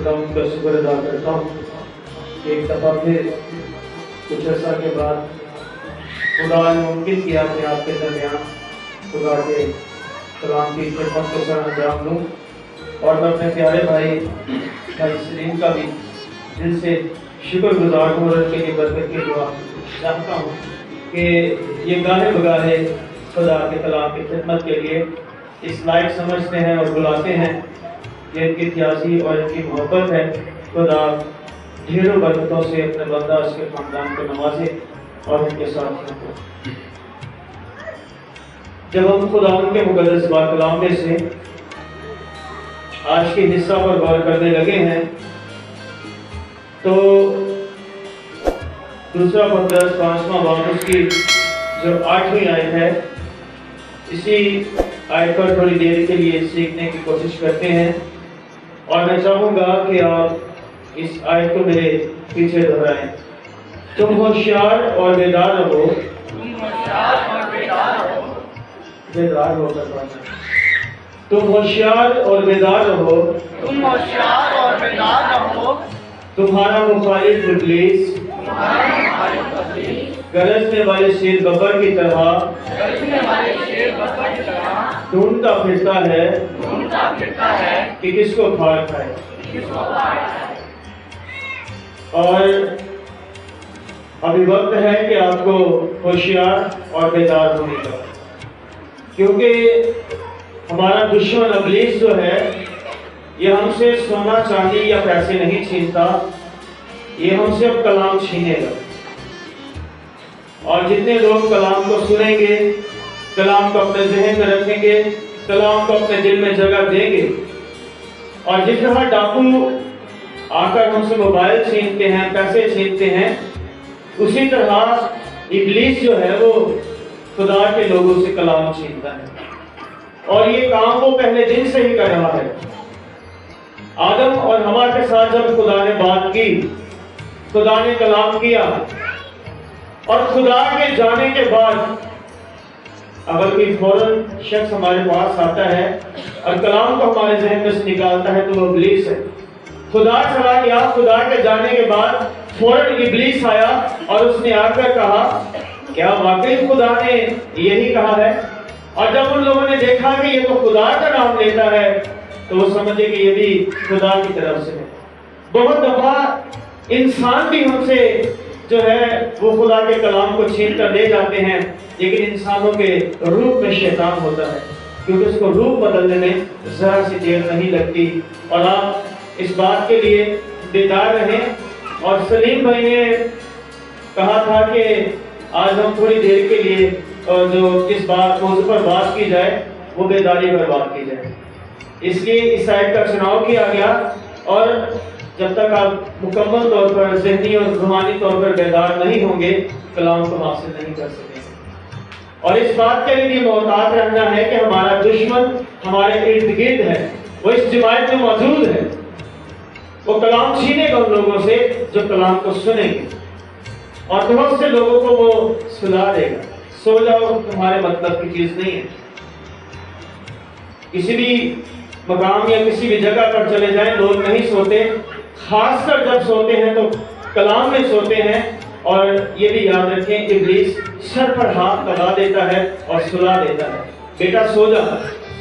خدا ان کا شکر ادا کرتا ہوں کہ ایک دفعہ پھر کچھ عرصہ کے بعد خدا نے ممکن کیا کہ آپ کے درمیان خدا کے کلام کی خدمت کو سر انجام دوں، اور میں اپنے پیارے بھائی سلیم کا بھی دل سے شکر گزار ہوں اور ان کے لیے برکت کی دعا چاہتا ہوں کہ یہ گانے بگانے خدا کے کلام کی خدمت کے لیے اس لائق سمجھتے ہیں اور بلاتے ہیں، یہ ان کی تیازی اور ان کی محبت ہے۔ خدا ڈھیروں برکتوں سے اپنے بندہ اس کے خاندان کو نوازے اور ان کے ساتھ کو۔ جب ہم خدا ان کے مقدس کلام میں سے آج کے حصہ پر غور کرنے لگے ہیں تو دوسرا پترس 5واں باب اس کی جو 8ویں آیت ہے، اسی آیت پر تھوڑی دیر کے لیے سیکھنے کی کوشش کرتے ہیں، اور میں چاہوں گا کہ آپ اس آیت کو میرے پیچھے دہرائیں۔ تم ہوشیار اور بیدار رہو، بیدار ہو کر پڑھنا۔ تم ہوشیار اور بیدار رہو، تمہارا مخالف ابلیس گرجنے والے شیر ببر کی طرح ڈھونڈتا پھرتا ہے کہ کس کو پھاڑ کھائے۔ اور ابھی وقت ہے کہ آپ کو ہوشیار اور بیدار ہونے کا، کیونکہ ہمارا دشمن ابلیس جو ہے یہ ہم سے سونا چاندی یا پیسے نہیں چھینتا، یہ ہم سے اب کلام چھینے گا۔ اور جتنے لوگ کلام کو سنیں گے، کلام کو اپنے ذہن میں رکھیں گے، کلام کو اپنے دل میں جگہ دیں گے، اور جس طرح ڈاکو آ کر ہم سے موبائل چھینتے ہیں، پیسے چھینتے ہیں، اسی طرح ابلیس جو ہے وہ خدا کے لوگوں سے کلام چھینتا ہے، اور یہ کام وہ پہلے دن سے ہی کر رہا ہے۔ آدم اور حوا کے ساتھ جب خدا نے بات کی، خدا نے کلام کیا، اور خدا کے جانے کے بعد اگر کوئی فوراً شخص ہمارے پاس آتا ہے اور کلام کو ہمارے ذہن میں سے نکالتا ہے تو وہ ابلیس ہے۔ خدا چلا گیا، خدا کے جانے کے بعد فوراً ابلیس آیا اور اس نے آ کر کہا کیا واقعی خدا نے یہی کہا ہے؟ اور جب ان لوگوں نے دیکھا کہ یہ تو خدا کا نام لیتا ہے تو وہ سمجھے کہ یہ بھی خدا کی طرف سے ہے۔ بہت دفعہ انسان بھی ہم سے جو ہے وہ خدا کے کلام کو چھین کر لے جاتے ہیں، لیکن انسانوں کے روپ میں شیطان ہوتا ہے، کیونکہ اس کو روپ بدلنے میں ذرا سی دیر نہیں لگتی۔ اور آپ اس بات کے لیے بیدار رہیں۔ اور سلیم بھائی نے کہا تھا کہ آج ہم تھوڑی دیر کے لیے جو اس موضوع پر بات کی جائے وہ بیداری پر بات کی جائے، اس لیے اس آیت کا چناؤ کیا گیا۔ اور جب تک آپ مکمل طور پر ذہنی اور روحانی طور پر بیدار نہیں ہوں گے، کلام کو حاصل نہیں کر سکیں گے۔ اور اس بات کے لیے محتاط رہنا ہے کہ ہمارا دشمن ہمارے ارد گرد ہے، وہ اس جماعت میں موجود ہے، وہ کلام چھینے گا ان لوگوں سے جو کلام کو سنیں گے، اور بہت سے لوگوں کو وہ سلا دے گا۔ سو جاؤ تمہارے مطلب کی چیز نہیں ہے۔ کسی بھی مقام یا کسی بھی جگہ پر چلے جائیں، لوگ نہیں سوتے، خاص کر جب سوتے ہیں تو کلام میں سوتے ہیں۔ اور یہ بھی یاد رکھیں ابلیس سر پر ہاتھ لگا دیتا ہے اور سلا دیتا ہے، بیٹا سو جا،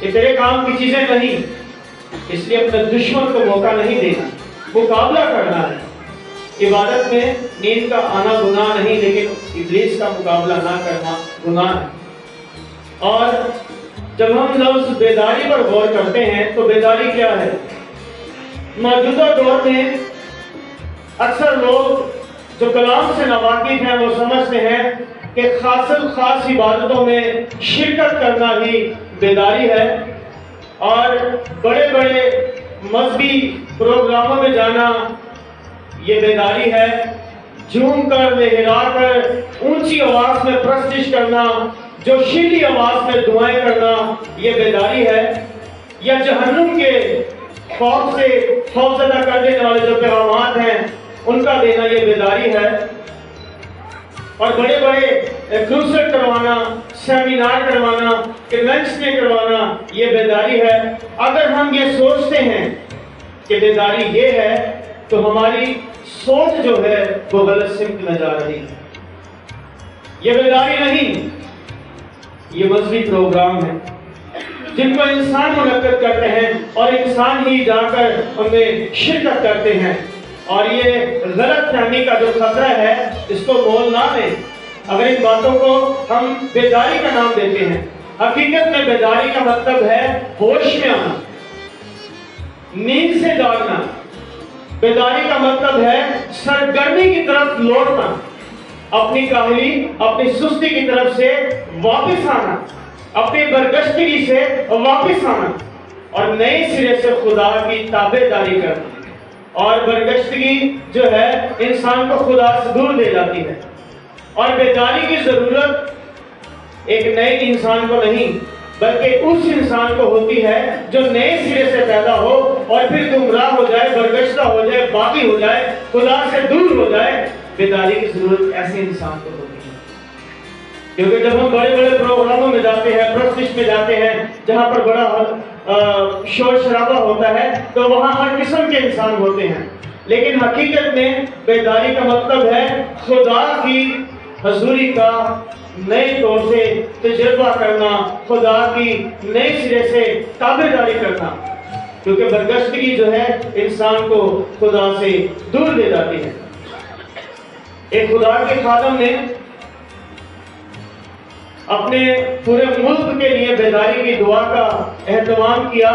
یہ تیرے کام کی چیزیں نہیں۔ اس لیے اپنے دشمن کو موقع نہیں دینا، مقابلہ کرنا ہے۔ عبادت میں نیند کا آنا گناہ نہیں، لیکن ابلیس کا مقابلہ نہ کرنا گناہ ہے۔ اور جب ہم لفظ بیداری پر غور کرتے ہیں تو بیداری کیا ہے؟ موجودہ دور میں اکثر لوگ جو کلام سے ناواقف ہیں وہ سمجھتے ہیں کہ خاص عبادتوں میں شرکت کرنا ہی بیداری ہے، اور بڑے بڑے مذہبی پروگراموں میں جانا یہ بیداری ہے، جھوم کر لہرا کر اونچی آواز میں پرستش کرنا، جو شیلی آواز میں دعائیں کرنا یہ بیداری ہے، یا جہنم کے خوف سے خوفزدہ کر دینے والے جو پیغامات ہیں ان کا دینا یہ بیداری ہے۔ اور بڑے بڑے کروسیڈ کروانا، سیمینار کروانا، ایونٹس میں کروانا یہ بیداری ہے۔ اگر ہم یہ سوچتے ہیں کہ بیداری یہ ہے تو ہماری سوچ جو ہے وہ غلط سمت میں جا رہی ہے. یہ بیداری نہیں، یہ مذہبی پروگرام ہے جن کو انسان منعقد کرتے ہیں اور انسان ہی جا کر ان میں شرکت کرتے ہیں. اور یہ غلط فہمی کا جو خطرہ ہے اس کو مول نہ لیں. اگر ان باتوں کو ہم بیداری کا نام دیتے ہیں، حقیقت میں بیداری کا مطلب ہے ہوش میں آنا، نیند سے جاگنا. بیداری کا مطلب ہے سرگرمی کی طرف لوٹنا، اپنی کاہلی، اپنی سستی کی طرف سے واپس آنا، اپنی برگشتگی سے واپس آنا اور نئے سرے سے خدا کی تابع داری کرنا. اور برگشتگی جو ہے انسان کو خدا سے دور لے جاتی ہے. اور بیداری کی ضرورت ایک نئے انسان کو نہیں بلکہ اس انسان کو ہوتی ہے جو نئے سرے سے پیدا ہو اور پھر گمراہ ہو جائے، برگشتہ ہو جائے، باغی ہو جائے، خدا سے دور ہو جائے. بیداری کی ضرورت ایسے انسان کو ہوتی ہے. کیونکہ جب ہم بڑے بڑے پروگراموں میں جاتے ہیں، پرستش میں جاتے ہیں جہاں پر بڑا شور شرابہ ہوتا ہے تو وہاں ہر قسم کے انسان ہوتے ہیں. لیکن حقیقت میں بیداری کا مطلب ہے خدا کی حضوری کا نئے طور سے تجربہ کرنا، خدا کی نئے سرے سے تابع داری کرنا. کیونکہ برگشتگی جو ہے انسان کو خدا سے دور لے جاتی ہے. ایک خدا کے خادم نے اپنے پورے ملک کے لیے بیداری کی دعا کا اہتمام کیا.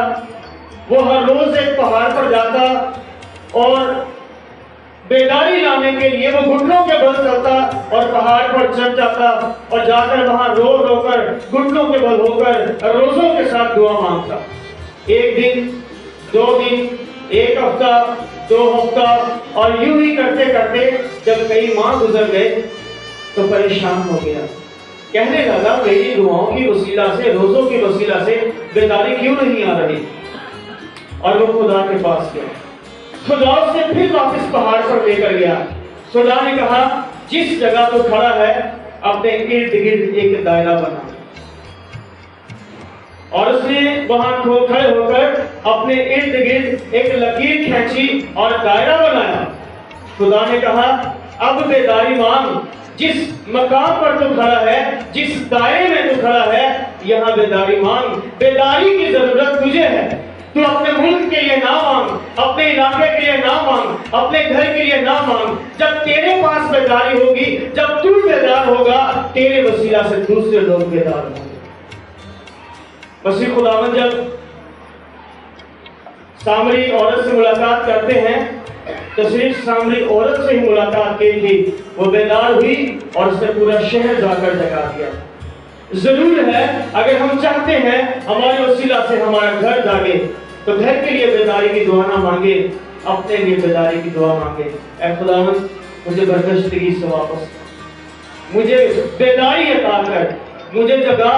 وہ ہر روز ایک پہاڑ پر جاتا اور بیداری لانے کے لیے وہ گھٹنوں کے بل چلتا اور پہاڑ پر چڑھ جاتا اور جا کر وہاں رو رو کر گھٹنوں کے بل ہو کر روزوں کے ساتھ دعا مانگتا. ایک دن، 2 دن، 1 ہفتہ، 2 ہفتہ اور یوں ہی کرتے کرتے جب کئی ماہ گزر گئے تو پریشان ہو گیا. کہنے لگا میری دعاؤں کی وسیلہ سے، روزوں کی وسیلہ سے بیداری کیوں نہیں آ رہی. اور وہ خدا کے پاس گیا. خدا اسے پھر واپس پہاڑ پر لے کر گیا. خدا نے کہا جس جگہ تو کھڑا ہے اپنے ارد گرد ایک دائرہ بنا. اور اس نے وہاں کھڑے ہو کر اپنے ارد گرد ایک لکیر کھینچی اور دائرہ بنایا. خدا نے کہا اب بیداری مانگ. جس مقام پر تو کھڑا ہے، جس دائرے میں تو کھڑا ہے، یہاں بیداری مانگ. بیداری کی ضرورت تجھے ہے. تو اپنے ملک کے لیے نہ مانگ، اپنے علاقے کے لیے نہ مانگ، اپنے گھر کے لیے نہ مانگ. جب تیرے پاس بیداری ہوگی، جب تو بیدار ہوگا، تیرے وسیلہ سے دوسرے لوگ بیدار ہوں گے. مسیح خداوند جب سامری عورت سے ملاقات کرتے ہیں تو صرف سامری عورت سے ہی ملاقات کی تھی. وہ بیدار ہوئی اور اس نے پورا شہر جا کر جگا دیا. ضرور ہے اگر ہم چاہتے ہیں ہمارے وسیلہ سے ہمارا گھر جاگے تو گھر کے لیے بیداری کی دعا نہ مانگے، اپنے لیے بیداری کی دعا مانگے. اے خداوند مجھے برگشتگی سے واپس، مجھے بیداری عطا کر، مجھے جگا،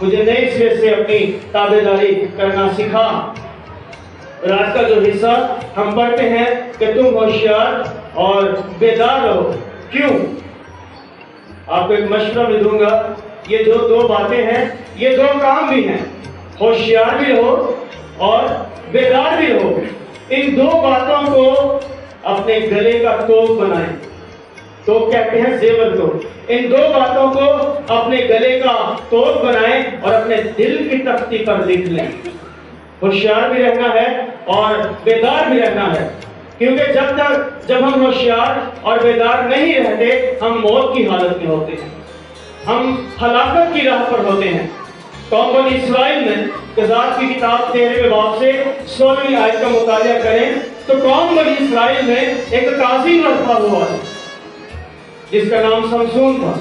مجھے نئے سرے سے اپنی تابع داری کرنا سکھا. اور آج کا جو حصہ ہم پڑھتے ہیں کہ تم ہوشیار اور بیدار رہو. کیوں؟ آپ کو ایک مشورہ بھی دوں گا. یہ جو 2 باتیں ہیں یہ 2 کام بھی ہیں. ہوشیار بھی رہو اور بیدار بھی رہو. ان 2 باتوں کو اپنے گلے کا توق بنائیں. توق کہتے ہیں زیور کو. ان 2 باتوں کو اپنے گلے کا توق بنائیں اور اپنے دل کی تختی پر لکھ لیں. ہوشیار بھی رہنا ہے اور بیدار بھی رہنا ہے. کیونکہ جب ہم ہوشیار اور بیدار نہیں رہتے ہم موت کی حالت میں ہوتے ہیں، ہم ہلاکت کی راہ پر ہوتے ہیں. قوم بنی اسرائیل میں قضات کی کتاب 13ویں باب سے 16ویں آیت کا مطالعہ کریں تو قوم بنی اسرائیل میں ایک قاضی برپا ہوا جس کا نام سمسون تھا.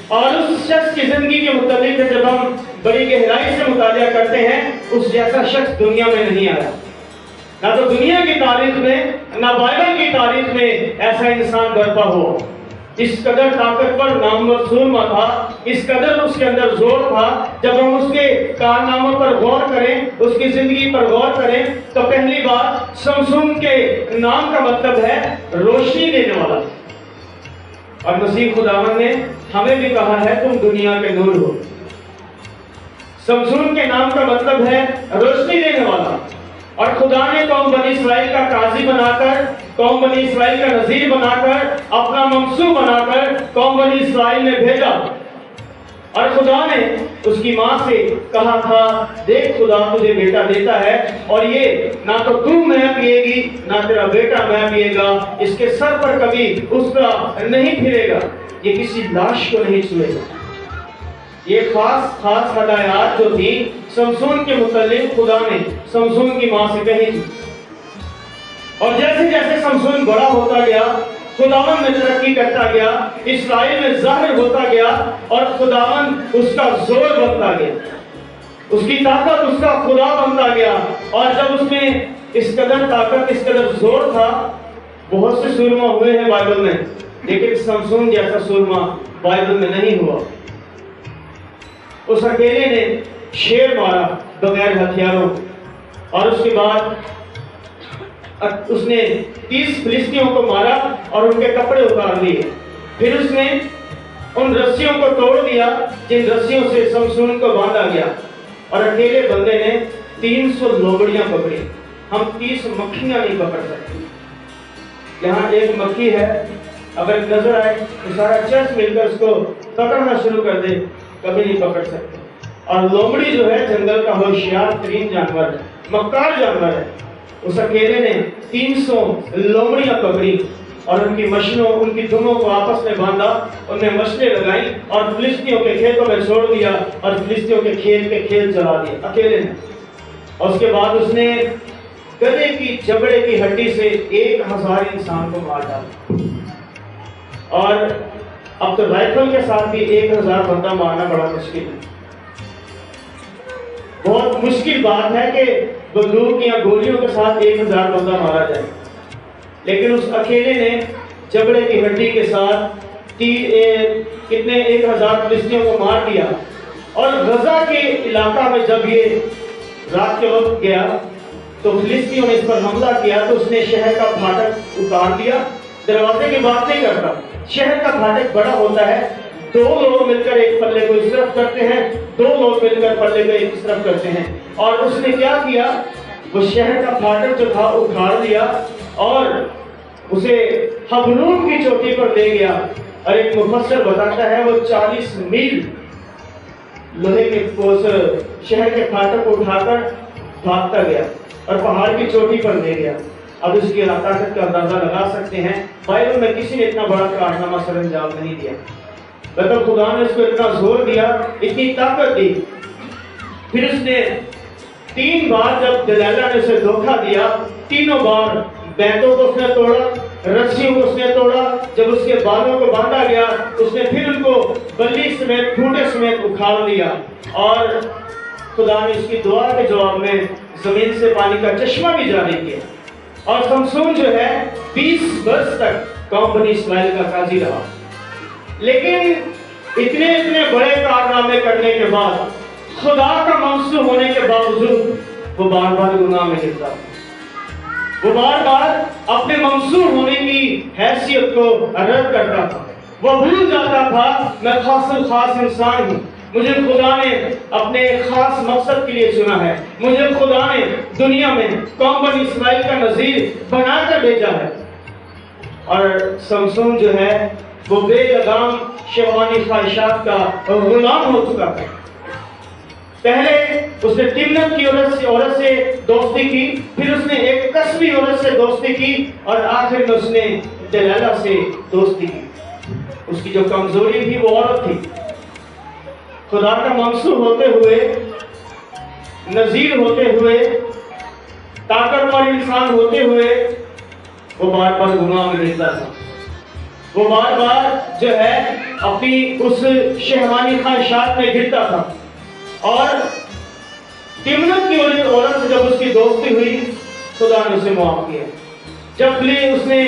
اور اس شخص کی زندگی کے متعلق جب ہم بڑی گہرائی سے مطالعہ کرتے ہیں اس جیسا شخص دنیا میں نہیں آیا. نہ تو دنیا کی تاریخ میں نہ بائبل کی تاریخ میں ایسا انسان برپا ہوا. اس قدر طاقتور نامور سورما تھا، اس قدر اس کے اندر زور تھا. جب ہم اس کے کارناموں پر غور کریں، اس کی زندگی پر غور کریں تو پہلی بات سمسون کے نام کا مطلب ہے روشنی دینے والا. اور مسیح خداوند نے ہمیں بھی کہا ہے تم دنیا کے نور ہو. سمسون کے نام کا مطلب ہے روشنی دینے والا. اور خدا نے قوم بنی اسرائیل کا قاضی بنا کر، قوم بنی اسرائیل کا نذیر بنا کر، اپنا ممسو بنا کر قوم بنی اسرائیل میں بھیجا۔ اور خدا نے اس کی ماں سے کہا تھا، دیکھ خدا تجھے بیٹا دیتا ہے، اور یہ نہ تو میں پیے گی نہ تیرا بیٹا میں پیے گا، اس کے سر پر کبھی اس کا نہیں پھرے گا، یہ کسی لاش کو نہیں چھوئے گا۔ یہ خاص ہدایات جو تھی سمسون کے متعلق خدا نے سمسون کی ماں سے کہی تھی۔ اور جیسے جیسے سمسون بڑا ہوتا گیا، خداوند میں ترقی کرتا گیا، اسرائیل میں ظاہر ہوتا گیا، اور خداوند اس کا زور بنتا گیا، اس کی طاقت اس کا خدا بنتا گیا۔ اور جب اس میں اس قدر طاقت، اس قدر زور تھا، بہت سے سورما ہوئے ہیں بائبل میں، لیکن سمسون جیسا سورما بائبل میں نہیں ہوا۔ اس اکیلے نے شیر مارا بغیر ہتھیاروں، اور اس کے بعد اس نے 30 فلسطینیوں کو مارا اور ان کے کپڑے اتار دیے۔ پھر اس نے ان رسیوں کو توڑ دیا جن رسیوں سے سمسون کو باندھا گیا، اور اکیلے بندے نے 300 لوبڑیاں پکڑی۔ ہم 30 مکھیاں نہیں پکڑ سکتے۔ یہاں ایک مکھی ہے، اگر نظر آئے تو سارا چرچ مل کر اس کو پکڑنا شروع کر دے، کبھی نہیں پکڑ سکتے۔ اور لومڑی جو ہے جنگل کا ہوشیار ترین جانور ہے، مکار جانور ہے۔ اس اکیلے نے 300 لومڑیاں پکڑی اور ان کی مشنوں، ان کی دموں کو آپس میں باندھا، ان میں مشنیں لگائیں اور فلسطینیوں کے کھیتوں میں چھوڑ دیا، اور فلسطینیوں کے کھیت کے کھیت جلا دیے اکیلے نے۔ اور اس کے بعد اس نے گدھے کی جبڑے کی ہڈی سے 1000 انسان کو مار ڈالا۔ اور اب تو رائفل کے ساتھ بھی 1000 بندہ مارنا بڑا مشکل ہے۔ بہت مشکل بات ہے کہ بندوق یا گولیوں کے ساتھ 1000 بندہ مارا جائے، لیکن اس اکیلے نے جبڑے کی ہڈی کے ساتھ کتنے 1000 فلسطینیوں کو مار دیا۔ اور غزہ کے علاقہ میں جب یہ رات کے وقت گیا تو فلسطینیوں نے اس پر حملہ کیا، تو اس نے شہر کا پھاٹک اتار دیا۔ دروازے کی بات نہیں کرتا، شہر کا پھاٹک بڑا ہوتا ہے، 2 لوگ مل کر ایک پلے کو اس طرف کرتے ہیں، 2 لوگ مل کر پلے کو اس طرف کرتے ہیں۔ اور اس نے کیا کیا، وہ شہر کا پھاٹک جو تھا اکھاڑ دیا اور اسے حبرون کی چوٹی پر لے گیا۔ اور ایک مفسر بتاتا ہے وہ 40 میل لوہے کے شہر کے پھاٹک کو اٹھا کر بھاگتا گیا اور پہاڑ کی چوٹی پر لے گیا۔ اب اس کی طاقت کا اندازہ لگا سکتے ہیں، بائبل میں کسی نے اتنا بڑا کارنامہ سر انجام نہیں دیا، مطلب خدا نے اس کو اتنا زور دیا، اتنی طاقت دی۔ پھر اس نے 3 بار جب دلیلہ نے اسے دھوکہ دیا، تینوں بار بیتوں کو اس نے توڑا، رسیوں کو اس نے توڑا۔ جب اس کے بالوں کو باندھا گیا اس نے پھر ان کو بلی سمیت ٹھوٹے سمیت اکھاڑ دیا، اور خدا نے اس کی دعا کے جواب میں زمین سے پانی کا چشمہ بھی جاری کیا۔ اور سمسون جو ہے 20 برس تک قوم بنی اسرائیل کا قاضی رہا، لیکن اتنے بڑے کارنامے کرنے کے بعد، خدا کا ممسو ہونے کے باوجود وہ بار بار گناہ میں گرتا، وہ بار بار اپنے ممسو ہونے کی حیثیت کو رد کرتا تھا۔ وہ بھول جاتا تھا میں خاص انسان ہوں، مجھے خدا نے اپنے خاص مقصد کے لیے چنا ہے، مجھے خدا نے دنیا میں قوم بنی اسرائیل کا نذیر بنا کر بھیجا ہے۔ اور سمسون جو ہے وہ بے لگام شہوانی خواہشات کا غلام ہو چکا تھا۔ پہلے اس نے تمنت کی عورت سے دوستی کی، پھر اس نے ایک کسبی عورت سے دوستی کی، اور آخر میں اس نے دلیلہ سے دوستی کی۔ اس کی جو کمزوری تھی وہ عورت تھی۔ خدا کا ممسو ہوتے ہوئے، نذیر ہوتے ہوئے، طاقتور انسان ہوتے ہوئے وہ بار بار گناہ میں گرتا تھا۔ وہ بار بار جو ہے اپنی اس شہوانی خواہشات میں گرتا تھا۔ اور تمنت کی عورت سے جب اس کی دوستی ہوئی، خدا نے اسے معاف کیا۔ جب اس نے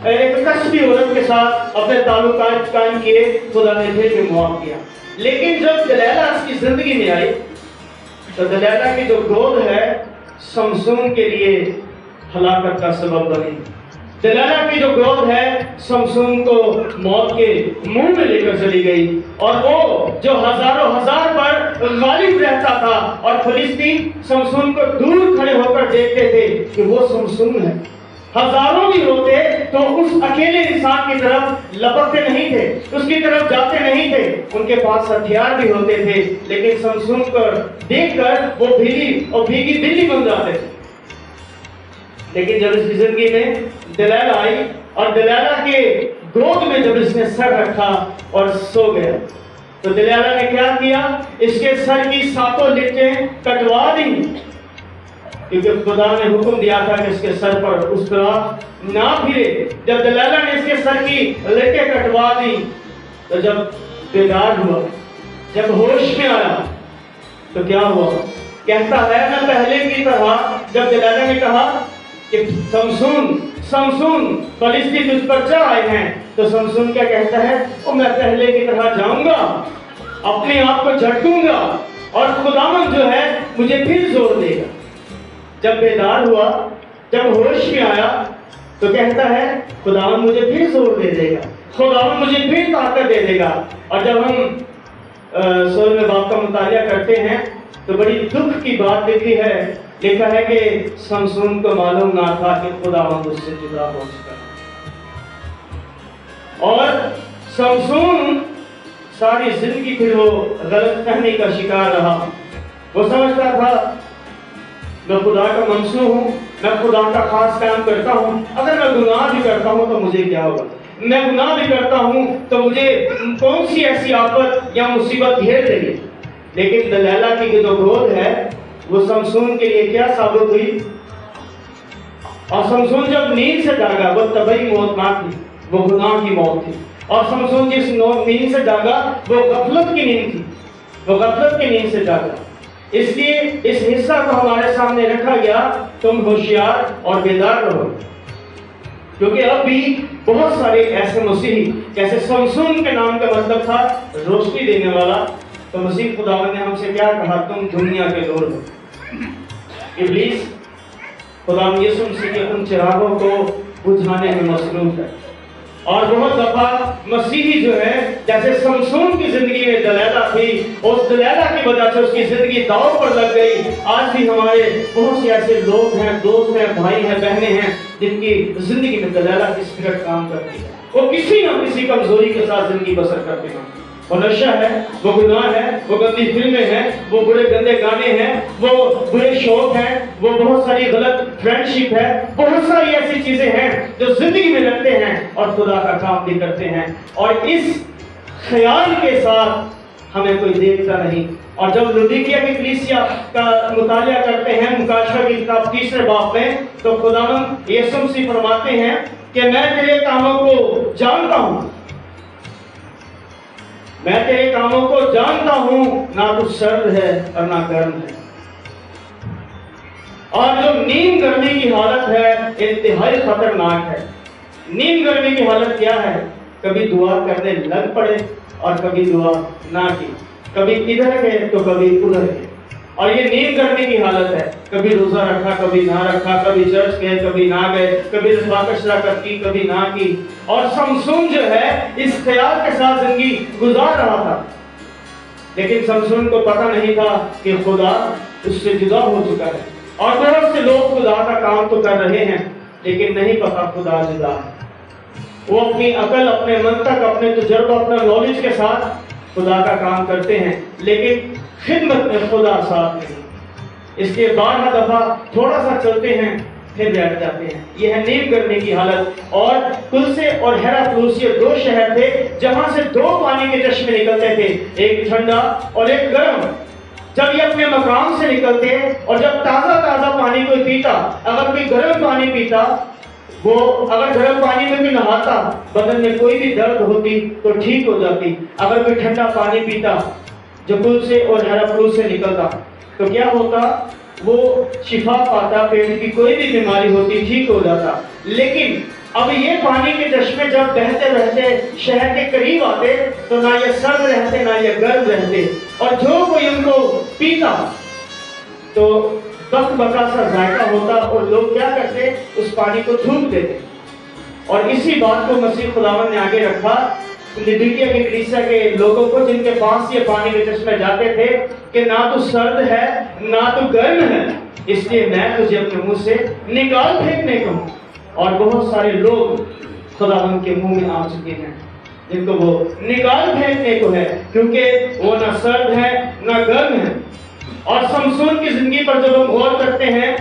ایک کسبی عورت کے ساتھ اپنے تعلقات قائم کیے، خدا نے پھر بھی معاف کیا۔ لیکن جب دلیلہ اس کی زندگی میں آئی تو دلیلہ کی جو گود ہے سمسون کے لیے ہلاکت کا سبب بنی۔ دلالہ کی جو گود ہے سمسون کو موت کے منہ میں لے کر چلی گئی، اور وہ جو ہزاروں ہزار پر غالب رہتا تھا، اور فلسطین سمسون کو دور کھڑے ہو کر دیکھتے تھے کہ وہ سمسون ہے، ہزاروں بھی ہوتے تو اس اکیلے انسان کی طرف لپکتے نہیں تھے، اس کی طرف جاتے نہیں تھے، ان کے پاس ہتھیار بھی ہوتے تھے، لیکن سمسون کو دیکھ کر وہ بھیگی بلی بن جاتے تھے۔ لیکن جب اس کی زندگی میں دلالہ آئی اور دلالہ کے گود میں جب اس نے سر رکھا اور سو گیا، تو دلالہ نے کیا کیا؟ اس کے سر کی ساتوں لٹیں کٹوا دی، کیونکہ خدا نے حکم دیا تھا کہ اس کے سر پر اس طرح نہ پھرے۔ جب دلالہ نے اس کے سر کی لٹیں کٹوا دی تو جب بیدار ہوا، جب ہوش میں آیا تو کیا ہوا؟ کہتا ہے نہ پہلے کی طرح جب دلالہ نے کہا کہ سمسون فلسطی تجھ پر چڑھ آئے ہیں، تو سمسون کیا کہتا ہے؟ میں پہلے کی طرح جاؤں گا، اپنے آپ کو جھٹکوں گا اور خداوند جو ہے مجھے پھر زور دے گا۔ جب بیدار ہوا، جب ہوش میں آیا تو کہتا ہے خداوند مجھے پھر زور دے دے گا، خداوند مجھے پھر طاقت دے دے گا۔ اور جب ہم 16 باب کا مطالعہ کرتے ہیں تو بڑی دکھ کی بات لکھا ہے کہ سمسون کو معلوم نہ تھا کہ خداوند اس سے جدا ہو چکا ہے، اور سمسون ساری زندگی پھر وہ غلط فہمی کا شکار رہا۔ وہ سمجھتا تھا میں خدا کا منصور ہوں، میں خدا کا خاص کام کرتا ہوں، اگر میں گناہ بھی کرتا ہوں تو مجھے کیا ہوگا؟ میں گناہ بھی کرتا ہوں تو مجھے کون سی ایسی آفت یا مصیبت گھیر لے گی؟ لیکن دلالہ کی جو گود ہے وہ سمسون کے لیے کیا ثابت ہوئی؟ اور سمسون جب نیند سے جاگا وہ طبعی موت نہ تھی، وہ گناہ کی موت تھی۔ اور سمسون جس نیند سے جاگا وہ غفلت کی نیند تھی، وہ غفلت کی نیند سے جاگا۔ اس لیے اس حصہ کو ہمارے سامنے رکھا گیا، تم ہوشیار اور بیدار رہو، کیونکہ اب بھی بہت سارے ایسے مسیحی، جیسے سمسون کے نام کا مطلب تھا روشنی دینے والا، تو مسیح خداوند نے ہم سے کیا کہا؟ تم دنیا کے نور ہو۔ ابلیس خداوند یسوع مسیح کے ان چراغوں کو بجھانے میں مصروف ہے، اور بہت دفعہ مسیحی جو ہے جیسے سمسون کی زندگی میں دلالہ تھی، اس دلالہ کی وجہ سے اس کی زندگی داؤ پر لگ گئی۔ آج بھی ہمارے بہت سے ایسے لوگ ہیں، دوست ہیں، بھائی ہیں، بہنیں ہیں جن کی زندگی میں دلالہ کی اسپرٹ کام کرتی ہے، وہ کسی نہ کسی کمزوری کے ساتھ زندگی بسر کرتے ہیں۔ وہ نشہ ہے، وہ گناہ ہے، وہ گندی فلمیں ہیں، وہ برے گندے گانے ہیں، وہ برے شوق ہیں، وہ بہت ساری غلط فرینڈشپ ہے، بہت ساری ایسی چیزیں ہیں جو زندگی میں رکھتے ہیں اور خدا کا کام بھی کرتے ہیں، اور اس خیال کے ساتھ ہمیں کوئی دیکھتا نہیں۔ اور جب لودیکیا کی کلیسیا کا مطالعہ کرتے ہیں مکاشفہ کی کتاب 3 باب میں، تو خداوند یسوع مسیح فرماتے ہیں کہ میں تیرے کاموں کو جانتا ہوں، میں تیرے کاموں کو جانتا ہوں، نہ تو سرد ہے اور نہ گرم ہے۔ اور جو نیند گرمی کی حالت ہے انتہائی خطرناک ہے۔ نیند گرمی کی حالت کیا ہے؟ کبھی دعا کرنے لگ پڑے اور کبھی دعا نہ کی، کبھی ادھر گئے تو کبھی ادھر گئے، اور یہ نیند گرمی کی حالت ہے۔ کبھی روزہ رکھا کبھی نہ رکھا، کبھی چرچ گئے کبھی نہ گئے، کبھی رضا کا شراکت کی کبھی نہ کی، اور سمسون جو ہے اس خیال کے ساتھ زندگی گزار رہا تھا۔ لیکن سمسون کو پتہ نہیں تھا کہ خدا اس سے جدا ہو چکا ہے، اور بہت سے لوگ خدا کا کام تو کر رہے ہیں لیکن نہیں پتا خدا جدا ہے۔ وہ اپنی عقل، اپنے منطق، اپنے تجربہ، اپنے نالج کے ساتھ خدا کا کام کرتے ہیں، لیکن خدمت میں خدا ساتھ نہیں۔ اس کے 12 دفعہ تھوڑا سا چلتے ہیں پھر بیٹھ جاتے ہیں۔ یہ ہے نیند گرمی کی حالت۔ اور کلسے اور ہیراپولس یہ 2 شہر تھے جہاں سے 2 پانی کے چشمے نکلتے تھے، ایک ٹھنڈا اور ایک گرم۔ جب یہ اپنے مقام سے نکلتے اور جب تازہ پانی کوئی پیتا، اگر کوئی گرم پانی پیتا، وہ اگر گرم پانی میں بھی نہاتا، بدن میں کوئی بھی درد ہوتی تو ٹھیک ہو جاتی۔ اگر کوئی ٹھنڈا پانی پیتا جو کلسے اور ہیراپولس سے نکلتا تو کیا ہوتا؟ وہ شفا پاتا، پیٹ کی کوئی بھی بیماری ہوتی ٹھیک ہو جاتا۔ لیکن اب یہ پانی کے چشمے جب بہتے بہتے شہر کے قریب آتے تو نہ یہ سرد رہتے نہ یہ گرم رہتے، اور جو کوئی ان کو پیتا تو بک بکا سا ذائقہ ہوتا، اور لوگ کیا کرتے؟ اس پانی کو تھوک دیتے۔ اور اسی بات کو مسیح خداوند نے آگے رکھا لدیکیا کے کلیسیا کے لوگوں کو، جن کے پاس یہ پانی کے چشمے جاتے تھے، کہ نہ تو سرد ہے نہ تو گرم ہے، اس لیے میں تجھے اپنے منہ سے نکال پھینکنے کو ہوں۔ اور بہت سارے لوگ خداوند کے منہ میں آ چکے ہیں جن کو وہ نکال پھینکنے کو ہے، کیونکہ وہ نہ سرد ہے نہ گرم ہے۔ اور سمسون کی زندگی پر جب ہم غور کرتے ہیں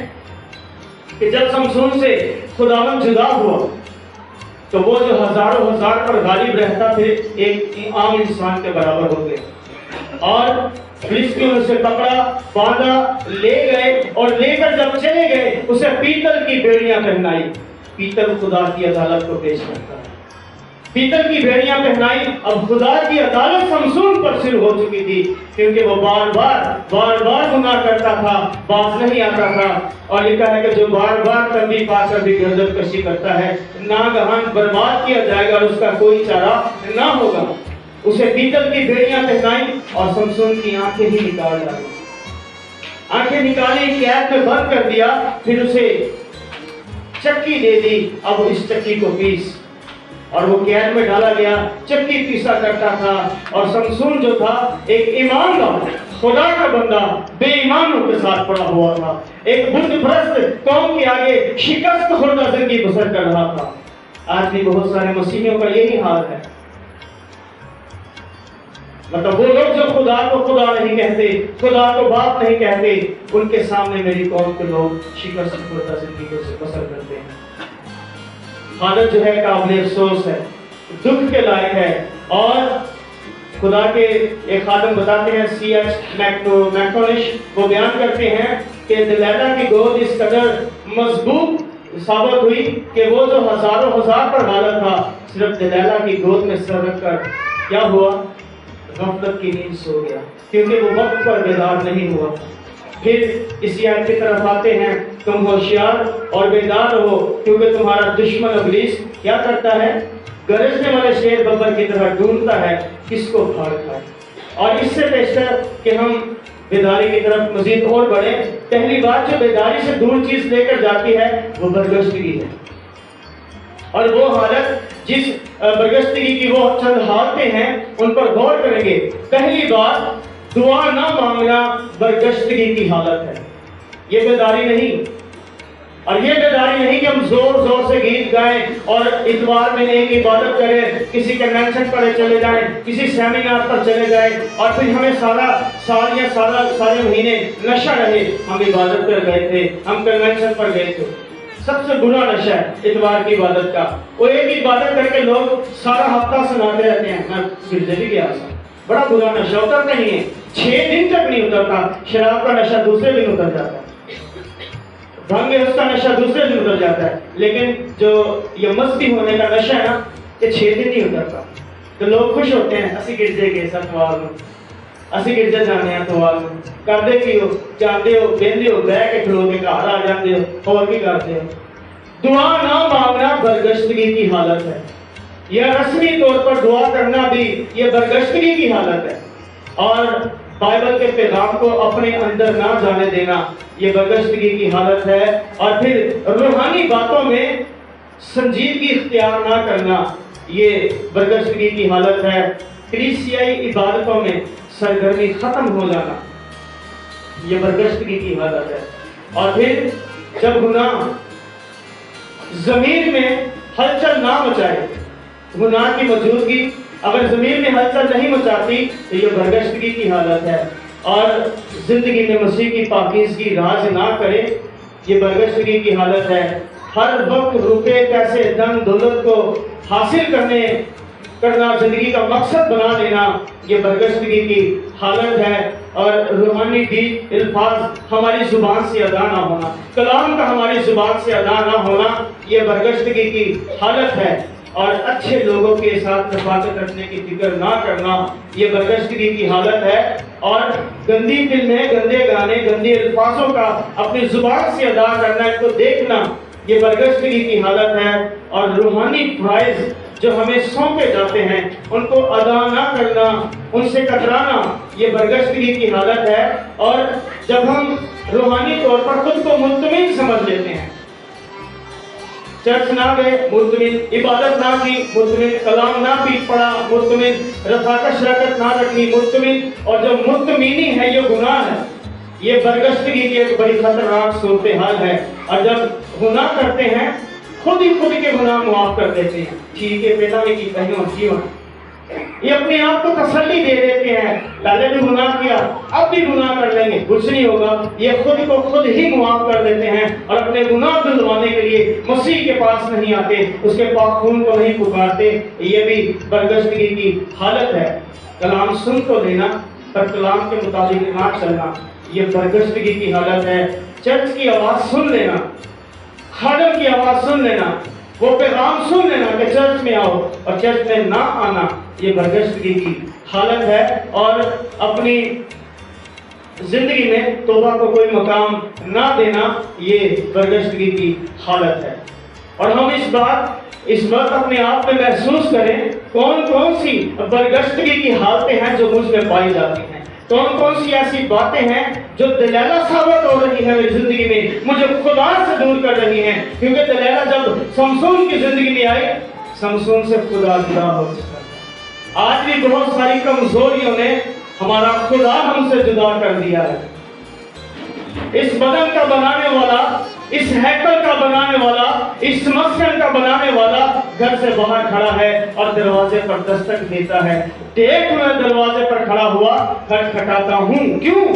کہ جب سمسون سے خداوند جدا ہوا تو وہ جو ہزاروں ہزار پر غالب رہتا تھے ایک عام انسان کے برابر ہو گئے، اور فلسطینیوں نے اسے پکڑا، باندھا، لے گئے، اور لے کر جب چلے گئے اسے پیتل کی بیڑیاں پہنائی۔ پیتل خدا کی عدالت کو پیش کرتا ہے، پیتل کی بیڑیاں پہنائی۔ اب خدا کی عدالت سمسون پر شروع ہو چکی تھی، کیونکہ وہ بار بار گناہ کرتا تھا، باز نہیں آتا تھا۔ اور لکھا ہے کہ جو بار بار تنبیہ پا کر بھی گردن کشی کرتا ہے ناگہان برباد کیا جائے گا اور اس کا کوئی چارہ نہ ہوگا۔ اسے پیتل کی بیڑیاں پہنائی اور سمسون کی آنکھیں ہی نکال ڈالی، آنکھیں نکالی، قید میں بند کر دیا، پھر اسے چکی دے دی، اب اس چکی کو پیس، اور وہ قید میں ڈالا گیا، چکی پیسا کرتا تھا۔ اور سمسون جو تھا ایک ایماندار خدا کا بندہ بے ایمانوں کے ساتھ پڑا ہوا تھا، ایک بت پرست قوم کے آگے شکست خوردہ زندگی بسر کر رہا تھا۔ آج بھی بہت سارے مسیحیوں کا یہی حال ہے، مطلب وہ لوگ جو خدا کو خدا نہیں کہتے، خدا کو باپ نہیں کہتے، ان کے سامنے میری قوم کے لوگ شکست خوردہ زندگی سے بسر کرتے ہیں۔ حالت جو ہے قابل افسوس ہے، دکھ کے لائق ہے۔ اور خدا کے ایک خادم بتاتے ہیں، سی ایچ میکٹونش، وہ بیان کرتے ہیں کہ دلیلہ کی گود اس قدر مضبوط ثابت ہوئی کہ وہ جو ہزاروں ہزار پر غالب تھا، صرف دلیلہ کی گود میں سر رکھ کر کیا ہوا؟ غفلت کی نیند سو گیا، کیونکہ وہ وقت پر بیدار نہیں ہوا۔ پھر اسی آیت کی طرف آتے ہیں، تم ہوشیار اور بیدار رہو، کیونکہ تمہارا دشمن ابلیس کیا کرتا ہے؟ گرجنے والے شیر ببر کی طرح ڈھونڈتا ہے کس کو پھاڑ کھائے۔ اور اس سے بیشتر کہ ہم بیداری کی طرف مزید اور بڑھیں، پہلی بات جو بیداری سے دور چیز لے کر جاتی ہے وہ برگشتگی ہے، اور وہ حالت جس برگشتگی کی وہ چند حالتیں ہیں ان پر غور کریں گے۔ پہلی بات، دعا نہ مانگنا برگشتگی کی حالت ہے، یہ بیداری نہیں۔ اور یہ بیداری نہیں کہ ہم زور زور سے گیت گائیں اور اتوار میں ایک عبادت کریں، کسی کنونشن پر چلے جائیں، کسی سیمینار پر چلے جائیں، اور پھر ہمیں سارا سال یا سارے مہینے نشہ رہے، ہم عبادت پر گئے تھے، ہم کنونشن پر گئے تھے۔ سب سے برا نشہ ہے اتوار کی عبادت کا، اور ایک عبادت کر کے لوگ سارا ہفتہ سناتے رہتے ہیں میں گرجے بھی گیا تھا۔ بڑا برا نشہ، اترتا نہیں ہے، 6 دن تک نہیں اترتا۔ شراب کا نشہ دوسرے دن اتر جاتا ہے، بھنگ اس کا نشہ دوسرے دن اتر جاتا ہے، لیکن جو یہ مستی ہونے کا نشہ ہے نا، یہ 6 دن نہیں اترتا۔ تو لوگ خوش ہوتے ہیں، اسی گرجے گئے اتوار میں، اسی گرجے جانے ہیں اتوار میں، کردے کی ہو، جاندے ہو، بیندے ہو، بہ کے کھلو کے گھر آ جاندے ہو، اور بھی کرتے ہو۔ دعا نہ مانگنا برگشتگی کی حالت ہے، یا رسمی طور پر دعا کرنا بھی یہ برگشتگی کی حالت ہے، اور بائبل کے پیغام کو اپنے اندر نہ جانے دینا یہ برگشتگی کی حالت ہے، اور پھر روحانی باتوں میں سنجیدگی اختیار نہ کرنا یہ برگشتگی کی حالت ہے۔ کلیسیائی عبادتوں میں سرگرمی ختم ہو جانا یہ برگشتگی کی حالت ہے۔ اور پھر جب گناہ ضمیر میں ہلچل نہ مچائے، گناہ کی موجودگی اگر ضمیر میں ہلچل نہیں مچاتی تو یہ برگشتگی کی حالت ہے، اور زندگی میں مسیح کی پاکیزگی راج نہ کرے یہ برگشتگی کی حالت ہے۔ ہر وقت روپے پیسے دھن دولت کو حاصل کرنا زندگی کا مقصد بنا لینا یہ برگشتگی کی حالت ہے، اور روحانی گیت الفاظ ہماری زبان سے ادا نہ ہونا، کلام کا ہماری زبان سے ادا نہ ہونا یہ برگشتگی کی حالت ہے، اور اچھے لوگوں کے ساتھ رفاقت رکھنے کی فکر نہ کرنا یہ برگشتگی کی حالت ہے، اور گندی فلمیں، گندے گانے، گندے الفاظوں کا اپنی زبان سے ادا کرنا، ان کو دیکھنا یہ برگشتگی کی حالت ہے، اور روحانی فرائض جو ہمیں سونپے جاتے ہیں ان کو ادا نہ کرنا، ان سے کترانا یہ برگشتگی کی حالت ہے۔ اور جب ہم روحانی طور پر خود کو مطمئن سمجھ لیتے ہیں، چرچ نہ گئے مطمئن، عبادت نہ کی مطمئن، کلام نہ پڑھا مطمئن، رفاقت شراکت نہ رکھنی مطمئن، اور جو مطمئنی ہے یہ گناہ ہے، یہ برگشتگی کی ایک بڑی خطرناک صورتحال ہے۔ اور جب گناہ کرتے ہیں خود ہی خود کے گناہ معاف کر دیتے ہیں، ٹھیک ہے بیٹا میں کی کہیں اور کیوں، یہ اپنے آپ کو تسلی دے دیتے ہیں، پہلے بھی گناہ کیا اب بھی گناہ کر لیں گے کچھ نہیں ہوگا، یہ خود کو خود ہی معاف کر دیتے ہیں اور اپنے گناہ دھلوانے کے لیے مسیح کے پاس نہیں آتے، اس کے پاک خون کو نہیں پکارتے۔ یہ بھی برگشتگی کی حالت ہے۔ کلام سن تو لینا پر کلام کے مطابق نہ چلنا، یہ برگشتگی کی حالت ہے۔ چرچ کی آواز سن لینا، خادم کی آواز سن لینا، وہ پیغام سن لینا کہ چرچ میں آؤ اور چرچ میں نہ آنا، یہ برگشتگی کی حالت ہے۔ اور اپنی زندگی میں توبہ کو کوئی مقام نہ دینا، یہ برگشتگی کی حالت ہے۔ اور ہم اس وقت اپنے آپ میں محسوس کریں کون کون سی برگشتگی کی حالتیں ہیں جو مجھ میں پائی جاتی ہیں، کون کون سی ایسی باتیں ہیں جو دلیلہ ثابت ہو رہی ہے میری زندگی میں، مجھے خدا سے دور کر رہی ہیں۔ کیونکہ دلیلہ جب سمسون کی زندگی میں آئی، سمسون سے خدا جدا ہو چکا۔ آج بھی بہت ساری کمزوریوں نے ہمارا خدا ہم سے جدا کر دیا ہے۔ اس بدن کا بنانے والا، اس ہیکل کا بنانے والا، اس مسکن کا بنانے والا گھر سے باہر کھڑا ہے اور دروازے پر دستک دیتا ہے۔ دیکھ میں دروازے پر کھڑا ہوا، کھٹکھٹاتا ہوں، کیوں؟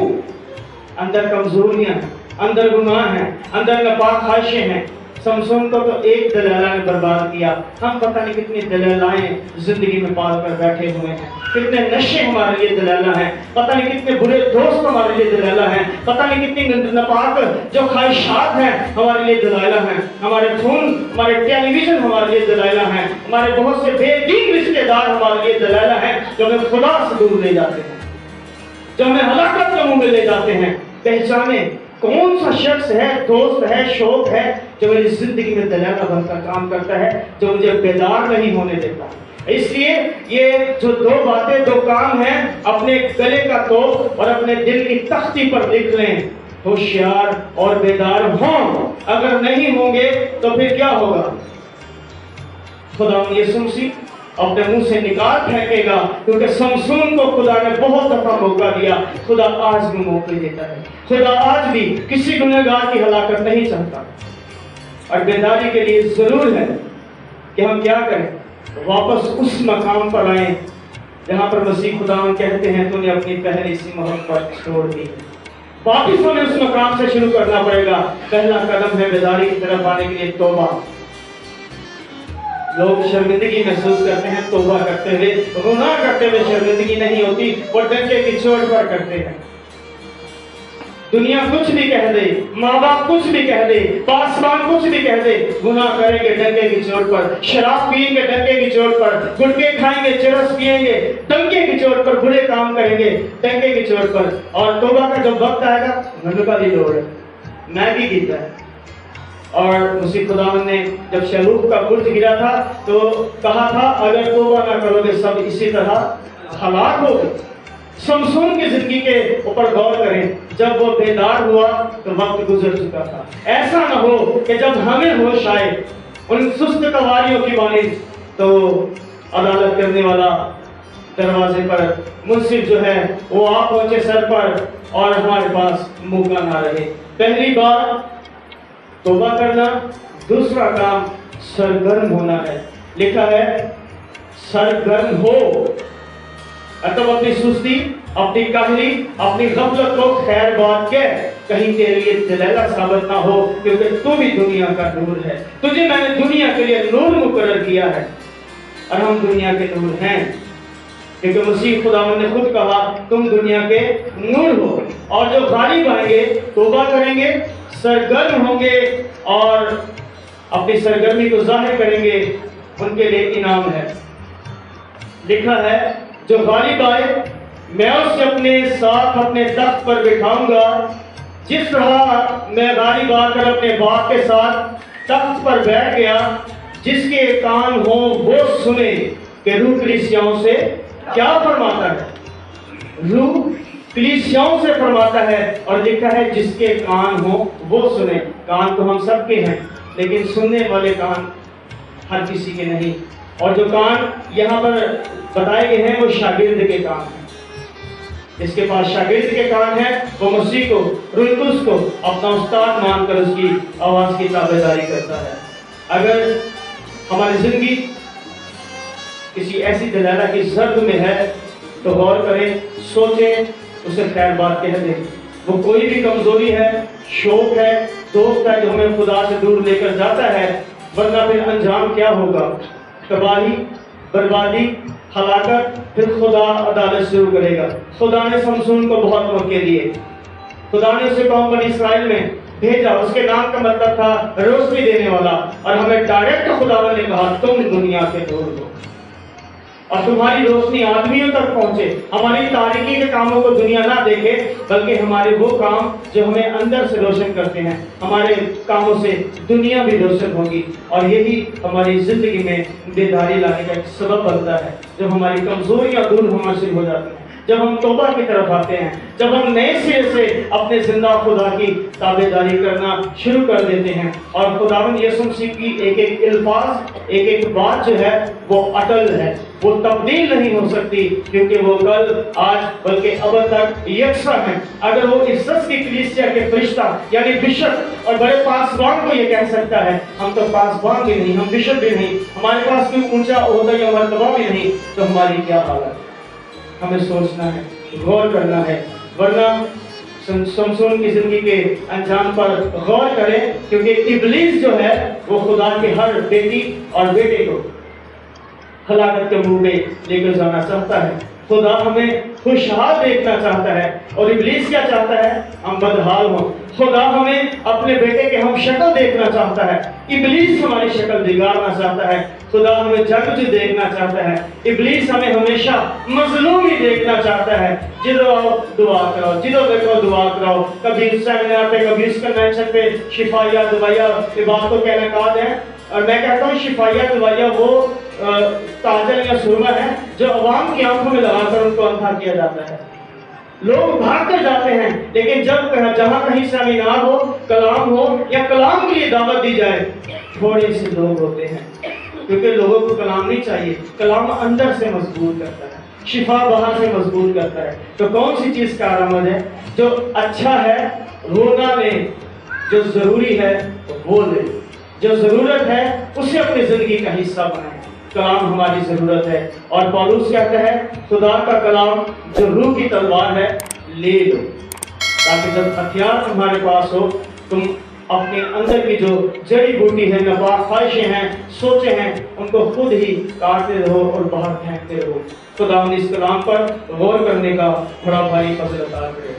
اندر کمزوریاں ہیں، اندر گناہ ہیں، اندر ناپاک خواہشیں ہیں۔ سمسون کو تو ایک دلالہ نے برباد کیا، ہم پتہ نہیں کتنی دلالائیں زندگی میں پال کر بیٹھے ہوئے ہیں، کتنے نشے ہمارے لیے دلالہ ہیں، پتہ نہیں کتنے برے دوست ہمارے لیے دلالہ ہیں، پتہ نہیں کتنی ناپاک جو خواہشات ہیں ہمارے لیے دلالہ ہیں، ہمارے فون، ہمارے ٹیلی ویژن ہمارے لیے دلالہ ہیں، ہمارے بہت سے بے دین رشتے دار ہمارے لیے دلالہ ہیں جو ہمیں خدا سے دور لے جاتے ہیں، جو ہمیں ہلاکت کے منہ میں لے جاتے ہیں۔ پہچانے کون سا شخص ہے، دوست ہے، شوق ہے جو میری زندگی میں دلالہ بن کر کام کرتا ہے، جو مجھے بیدار نہیں ہونے دیتا۔ اس لیے یہ جو دو باتیں، دو کام ہیں، اپنے گلے کا توق اور اپنے دل کی تختی پر لکھ لیں، ہوشیار اور بیدار ہوں۔ اگر نہیں ہوں گے تو پھر کیا ہوگا؟ خدا یسوع مسیح اپنے منہ سے نکال پھینکے گا، کیونکہ سمسون کو خدا نے بہت دفعہ موقع دیا، خدا آج بھی موقع دیتا ہے، خدا آج بھی کسی گنہگار کی ہلاکت نہیں چاہتا۔ اور بیداری کے لیے ضرور ہے کہ ہم کیا کریں، واپس اس مقام پر آئیں جہاں پر مسیح خدا کہتے ہیں تو نے اپنی پہلی سی محبت چھوڑ دی۔ واپس ہمیں اس مقام سے شروع کرنا پڑے گا۔ پہلا قدم ہے بیداری کی طرف آنے کے لیے توبہ۔ لوگ شرمندگی محسوس کرتے ہیں توبہ کرتے ہوئے، گناہ کرتے ہوئے شرمندگی نہیں ہوتی، وہ ڈنڈے کی چوٹ پر کرتے ہیں۔ دنیا کچھ بھی کہہ دے، ماں باپ کچھ بھی کہہ دے، پاسبان کچھ بھی کہہ دے، گناہ کریں گے ڈنڈے کی چوٹ پر، شراب پئیں گے ڈنڈے کی چوٹ پر، گٹکے کھائیں گے، چرس پئیں گے ڈنڈے کی چوٹ پر، برے کام کریں گے ڈنڈے کی چوٹ پر۔ اور توبہ کا جب وقت آئے گا، میں کا بھی لوڑ ہے، میں بھی گیتا ہے۔ اور مسیح خداوند نے جب شلوح کا برج گرا تھا تو کہا تھا اگر توبہ نہ کرو گے سب اسی طرح ہلاک ہو گئے۔ سمسون کی زندگی کے اوپر غور کریں، جب وہ بیدار ہوا تو وقت گزر چکا تھا۔ ایسا نہ ہو کہ جب ہمیں ہوش آئے ان سست قواریوں کی مانند تو عدالت کرنے والا دروازے پر منصف جو ہے وہ آپ پہنچے سر پر اور ہمارے پاس موقع نہ رہے۔ پہلی بات توبہ کرنا، دوسرا کام سرگرم ہونا ہے۔ لکھا ہے سرگرم ہو، اب اپنی سستی، اپنی کاہلی، اپنی غفلت کو خیر بات کہہ، کہیں تیرے لیے دلیلہ ثابت نہ ہو، کیونکہ تو بھی دنیا کا نور ہے، تجھے میں نے دنیا کے لیے نور مقرر کیا ہے اور ہم دنیا کے نور ہیں، کیونکہ مسیح خداوند نے خود کہا تم دنیا کے نور ہو۔ اور جو غالب آئیں گے، توبہ کریں گے، سرگرم ہوں گے اور اپنی سرگرمی کو ظاہر کریں گے، ان کے لیے انعام ہے۔ لکھا ہے جو غالب آئے میں اسے اپنے ساتھ اپنے تخت پر بٹھاؤں گا، جس طرح میں غالب آ کر اپنے باپ کے ساتھ تخت پر بیٹھ گیا۔ جس کے کان ہوں وہ سنے کہ روح کلیسیاؤں سے کیا فرماتا ہے، روح کلیسیاؤں سے فرماتا ہے۔ اور لکھا ہے جس کے کان ہوں وہ سنے، کان تو ہم سب کے ہیں، لیکن سننے والے کان ہر کسی کے نہیں، اور جو کان یہاں پر بتائے گئے ہیں وہ شاگرد کے کان ہیں۔ جس کے پاس شاگرد کے کان ہیں وہ مسیح کو، روح القدس کو اپنا استاد مان کر اس کی آواز کی تابعداری کرتا ہے۔ اگر ہماری زندگی کسی ایسی دلالہ کی زرد میں ہے تو غور کریں، سوچیں، اسے خیر بات کہہ دیں۔ وہ کوئی بھی کمزوری ہے، شوق ہے، دوست ہے جو ہمیں خدا سے دور لے کر جاتا ہے، ورنہ پھر انجام کیا ہوگا؟ تباہی، بربادی، ہلاکت۔ پھر خدا عدالت شروع کرے گا۔ خدا نے شمشون کو بہت موقع دیے، خدا نے اسے قوم بنی اسرائیل میں بھیجا، اس کے نام کا مطلب تھا روشنی دینے والا، اور ہمیں ڈائریکٹ خدا نے کہا تم دنیا کے نور ہو اور تمہاری روشنی آدمیوں تک پہنچے۔ ہماری تاریکی کے کاموں کو دنیا نہ دیکھے، بلکہ ہمارے وہ کام جو ہمیں اندر سے روشن کرتے ہیں، ہمارے کاموں سے دنیا بھی روشن ہوگی، اور یہی ہماری زندگی میں بیداری لانے کا ایک سبب بنتا ہے۔ جب ہماری کمزوریاں دور ہونا شروع ہو جاتی ہیں، جب ہم توبہ کی طرف آتے ہیں، جب ہم نئے سرے سے اپنے زندہ خدا کی تابعداری کرنا شروع کر دیتے ہیں، اور خداوند یسوع مسیح کی ایک ایک الفاظ، ایک ایک بات جو ہے وہ اٹل ہے، وہ تبدیل نہیں ہو سکتی، کیونکہ وہ کل، آج، بلکہ ابد تک یکساں ہے۔ اگر وہ عزت کی کلیسیا کے فرشتہ یعنی بشپ اور بڑے پاسبان کو یہ کہہ سکتا ہے، ہم تو پاسبان بھی نہیں، ہم بشپ بھی نہیں، ہمارے پاس کوئی اونچا عہدہ یا مرتبہ بھی نہیں، تو ہماری کیا حالت ہے؟ ہمیں سوچنا ہے، غور کرنا ہے، ورنہ شمشون کی زندگی کے انجام پر غور کریں، کیونکہ ابلیس جو ہے وہ خدا کے ہر بیٹی اور بیٹے کو ہلاکت کے منہ میں لے کر جانا چاہتا ہے۔ خدا ہمیں خوشحال دیکھنا چاہتا ہے، اور ابلیس کیا چاہتا ہے؟ ہم بدحال ہوں۔ خدا ہمیں اپنے بیٹے کے ہم شکل دیکھنا چاہتا ہے، ابلیس ہماری شکل بگاڑنا چاہتا ہے۔ خدا ہمیں جنگجو دیکھنا چاہتا ہے، ابلیس ہمیں ہمیشہ مظلومی دیکھنا چاہتا ہے۔ جدو آؤ دعا کرو، جدو دیکھو دعا کرو، کبھی سیمینار پہ، کبھی اس کنونشن پہ شفایہ دوائیہ یہ بات کو کہنا کہا ہے، اور میں کہتا ہوں شفایہ دوائیہ وہ تاجر یا سرما ہے جو عوام کی آنکھوں میں لگا کر ان کو اندھا کیا جاتا ہے۔ لوگ بھاگ کر جاتے ہیں، لیکن جب جہاں کہیں سیمینار ہو، کلام ہو یا کلام کے لیے دعوت دی جائے، تھوڑے سے لوگ ہوتے ہیں، کیونکہ لوگوں کو کلام نہیں چاہیے۔ کلام اندر سے مضبوط کرتا ہے، شفا باہر سے مضبوط کرتا ہے۔ تو کون سی چیز کا کارآمد ہے؟ جو اچھا ہے وہ نہ لے، جو ضروری ہے وہ لے، جو ضرورت ہے اسے اپنی زندگی کا حصہ بنائیں۔ کلام ہماری ضرورت ہے، اور پولس کہتا ہے خدا کا کلام جو روح کی تلوار ہے لے لو، تاکہ جب ہتھیار تمہارے پاس ہو تم اپنے اندر کی جو جڑی بوٹی ہے، ناپاک خواہشیں ہیں، سوچیں ہیں، ان کو خود ہی کاٹتے رہو اور باہر پھینکتے رہو۔ خدا اس کلام پر غور کرنے کا بڑا بھاری فضل عطا کرے۔